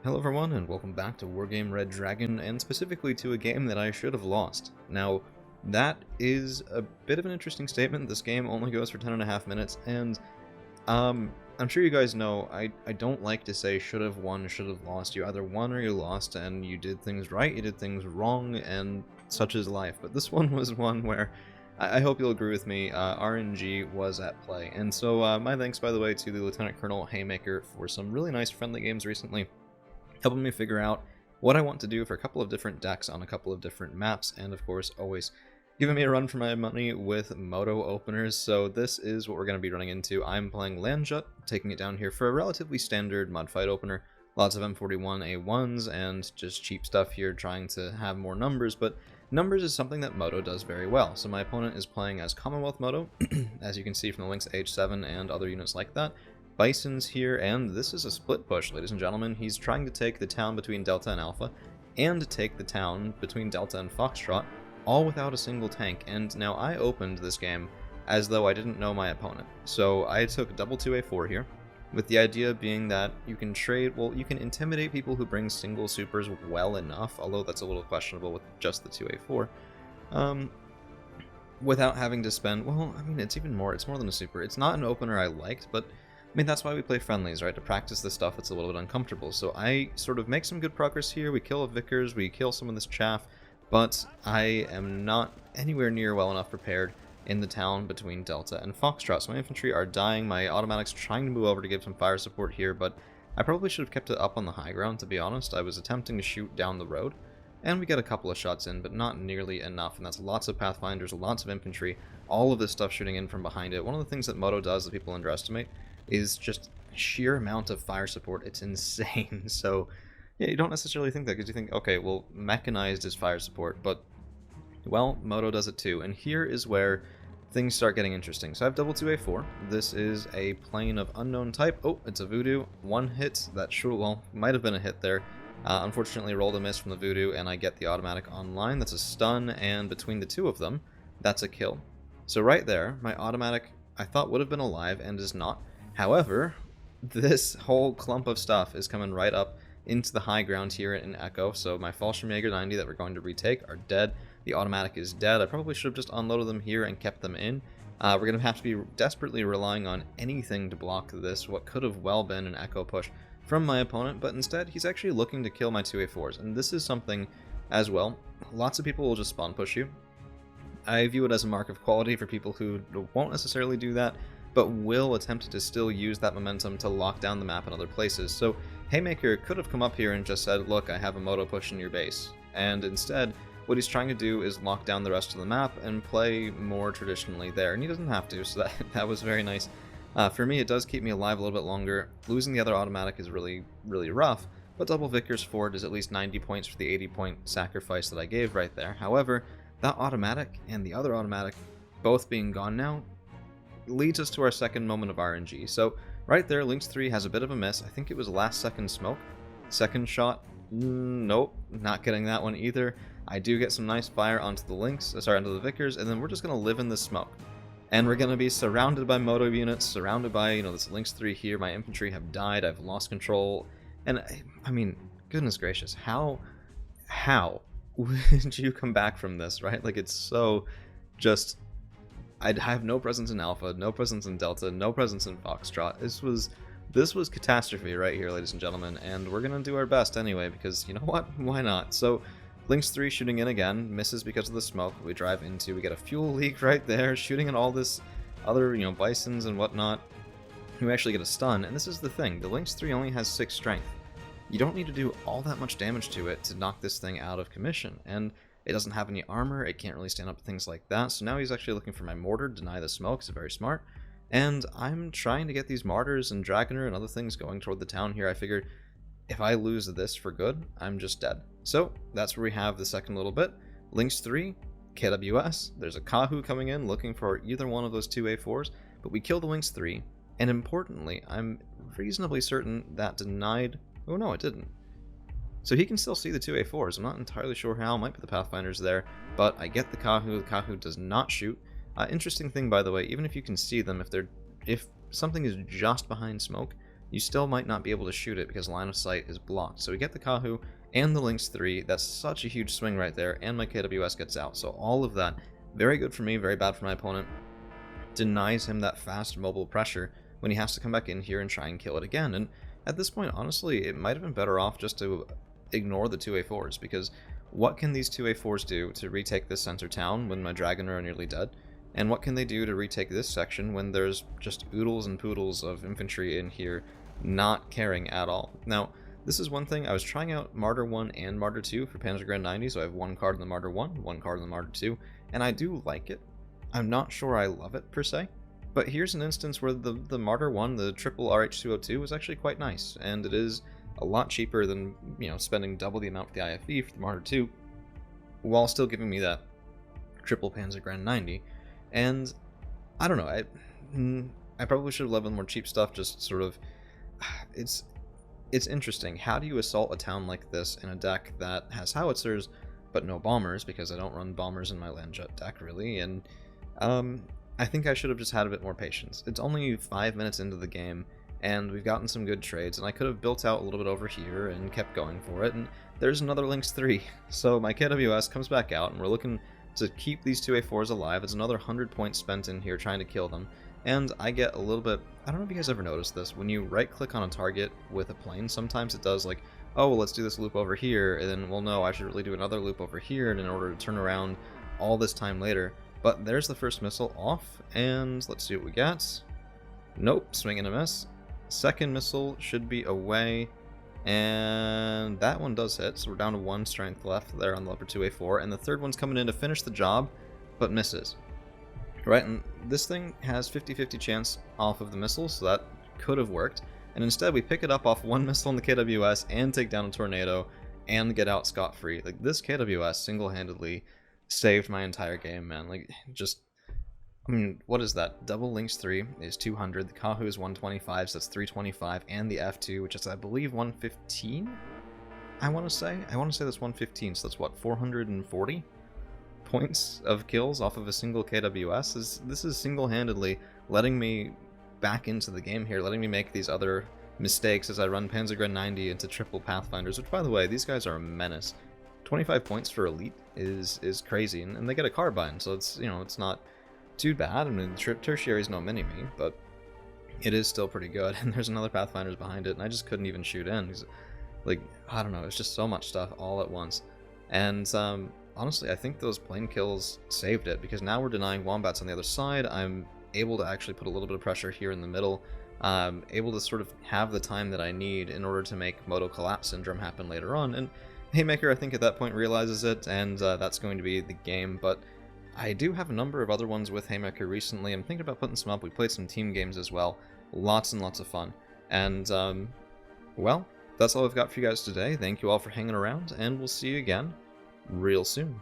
Hello everyone, and welcome back to Wargame Red Dragon, and specifically to a game that I should have lost. Now, that is a bit of an interesting statement. This game only goes for 10.5 minutes, and I'm sure you guys know I don't like to say should have won, should have lost. You either won or you lost, and you did things right, you did things wrong, and such is life. But this one was one where I hope you'll agree with me, RNG was at play. And so my thanks, by the way, to the Lieutenant Colonel Haymaker for some really nice friendly games recently, helping me figure out what I want to do for a couple of different decks on a couple of different maps, and of course always giving me a run for my money with Moto openers. So this is what we're going to be running into. I'm playing Landjut, taking it down here for a relatively standard mud fight opener. Lots of M41A1s and just cheap stuff here, trying to have more numbers, but numbers is something that Moto does very well. So my opponent is playing as Commonwealth Moto, as you can see from the links H7 and other units like that. Bison's here, and this is a split push, ladies and gentlemen. He's trying to take the town between Delta and Alpha, and take the town between Delta and Foxtrot, all without a single tank. And now I opened this game as though I didn't know my opponent. So I took double 2A4 here, with the idea being that you can trade, well, you can intimidate people who bring single supers well enough, although that's a little questionable with just the 2A4, without having to spend, well, I mean, it's more than a super. It's not an opener I liked, but I mean, that's why we play friendlies, right? To practice this stuff, it's a little bit uncomfortable. So I sort of make some good progress here. We kill a Vickers, we kill some of this chaff, but I am not anywhere near well enough prepared in the town between Delta and Foxtrot. So my infantry are dying, my automatics trying to move over to give some fire support here, but I probably should have kept it up on the high ground, to be honest. I was attempting to shoot down the road, and we get a couple of shots in, but not nearly enough, and that's lots of Pathfinders, lots of infantry, all of this stuff shooting in from behind it. One of the things that Moto does that people underestimate is just sheer amount of fire support. It's insane. So yeah, you don't necessarily think that, because you think, okay, well, mechanized is fire support, but well, Moto does it too. And here is where things start getting interesting. So I have double 2A4. This is a plane of unknown type. Oh, it's a Voodoo. One hit. That sure, well, might have been a hit there. Unfortunately, rolled a miss from the Voodoo, and I get the automatic online. That's a stun, and between the two of them, that's a kill. So right there, my automatic, I thought would have been alive, and is not. However, this whole clump of stuff is coming right up into the high ground here in Echo, so my Fallschirmjäger 90 that we're going to retake are dead. The automatic is dead. I probably should have just unloaded them here and kept them in. We're going to have to be desperately relying on anything to block this, what could have well been an Echo push from my opponent, but instead he's actually looking to kill my 2A4s, and this is something as well. Lots of people will just spawn push you. I view it as a mark of quality for people who won't necessarily do that, but will attempt to still use that momentum to lock down the map in other places. So Haymaker could have come up here and just said, look, I have a Moto push in your base. And instead, what he's trying to do is lock down the rest of the map and play more traditionally there. And he doesn't have to, so that was very nice. For me, it does keep me alive a little bit longer. Losing the other automatic is really, really rough, but double Vickers Ford is at least 90 points for the 80-point sacrifice that I gave right there. However, that automatic and the other automatic both being gone now leads us to our second moment of RNG. So right there, Lynx 3 has a bit of a miss. I think it was last second smoke. Second shot, nope, not getting that one either. I do get some nice fire onto the Lynx, onto the Vickers, and then we're just going to live in this smoke. And we're going to be surrounded by Moto units, surrounded by, this Lynx 3 here. My infantry have died, I've lost control. And, I mean, goodness gracious, how would you come back from this, right? Like, it's so just... I have no presence in Alpha, no presence in Delta, no presence in Foxtrot. This was catastrophe right here, ladies and gentlemen, and we're gonna do our best anyway, because you know what? Why not? So Lynx 3 shooting in again, misses because of the smoke. We drive into, we get a fuel leak right there, shooting at all this other, Bisons and whatnot. We actually get a stun, and this is the thing, the Lynx 3 only has 6 strength. You don't need to do all that much damage to it to knock this thing out of commission, and it doesn't have any armor, it can't really stand up to things like that, so now he's actually looking for my mortar, deny the smoke, it's very smart. And I'm trying to get these martyrs and Dragoner and other things going toward the town here. I figured if I lose this for good, I'm just dead. So that's where we have the second little bit. Lynx 3, KWS, there's a Kahu coming in looking for either one of those 2A4s, but we kill the Lynx 3, and importantly, I'm reasonably certain that denied... Oh no, it didn't. So he can still see the 2A4s. I'm not entirely sure how. Might be the Pathfinders there, but I get the Kahu. The Kahu does not shoot. Interesting thing, by the way, even if you can see them, if something is just behind smoke, you still might not be able to shoot it because line of sight is blocked. So we get the Kahu and the Lynx 3, that's such a huge swing right there, and my KWS gets out. So all of that, very good for me, very bad for my opponent. Denies him that fast mobile pressure when he has to come back in here and try and kill it again. And at this point, honestly, it might have been better off just to ignore the 2A4s, because what can these 2A4s do to retake this center town when my Dragon are nearly dead? And what can they do to retake this section when there's just oodles and poodles of infantry in here not caring at all? Now, this is one thing. I was trying out Martyr 1 and Martyr 2 for Panzer Grand 90, so I have one card in the Martyr 1, one card in the Martyr 2, and I do like it. I'm not sure I love it, per se, but here's an instance where the Martyr 1, the triple RH202, is actually quite nice, and it is a lot cheaper than, you know, spending double the amount for the IFE for the Martyr 2, while still giving me that triple Panzer Grand 90, and I don't know, I probably should have leveled more cheap stuff, just sort of, it's interesting. How do you assault a town like this in a deck that has howitzers, but no bombers, because I don't run bombers in my landjet deck, really, and I think I should have just had a bit more patience. It's only 5 minutes into the game, and we've gotten some good trades, and I could have built out a little bit over here and kept going for it, and there's another Lynx 3. So my KWS comes back out, and we're looking to keep these 2A4s alive. It's another 100 points spent in here trying to kill them. And I get a little bit, I don't know if you guys ever noticed this, when you right click on a target with a plane, sometimes it does like, oh, well, let's do this loop over here, and then, well, no, I should really do another loop over here in order to turn around all this time later. But there's the first missile off, and let's see what we get. Nope, swing and a miss. Second missile should be away, and that one does hit, so we're down to 1 strength left there on the upper 2A4, and the third one's coming in to finish the job, but misses. Right, and this thing has 50-50 chance off of the missile, so that could have worked. And instead, we pick it up off 1 missile in the KWS and take down a tornado and get out scot-free. Like, this KWS single-handedly saved my entire game, man. Like, just, I mean, what is that? Double Lynx 3 is 200, the Kahu is 125, so that's 325, and the F2, which is, I believe, 115? I want to say that's 115, so that's what, 440? Points of kills off of a single KWS. This is single-handedly letting me back into the game here, letting me make these other mistakes as I run Panzer Grand 90 into triple Pathfinders, which, by the way, these guys are a menace. 25 points for Elite is crazy, and they get a carbine, so it's, you know, it's not too bad. I mean, Tertiary is no mini-me, but it is still pretty good, and there's another Pathfinders behind it, and I just couldn't even shoot in. Like, I don't know, it's just so much stuff all at once. And, honestly, I think those plane kills saved it, because now we're denying wombats on the other side. I'm able to actually put a little bit of pressure here in the middle, able to sort of have the time that I need in order to make Moto collapse syndrome happen later on. And Haymaker, I think, at that point realizes it, and that's going to be the game. But I do have a number of other ones with Haymaker recently. I'm thinking about putting some up. We played some team games as well. Lots and lots of fun. And, well, that's all I've got for you guys today. Thank you all for hanging around, and we'll see you again real soon.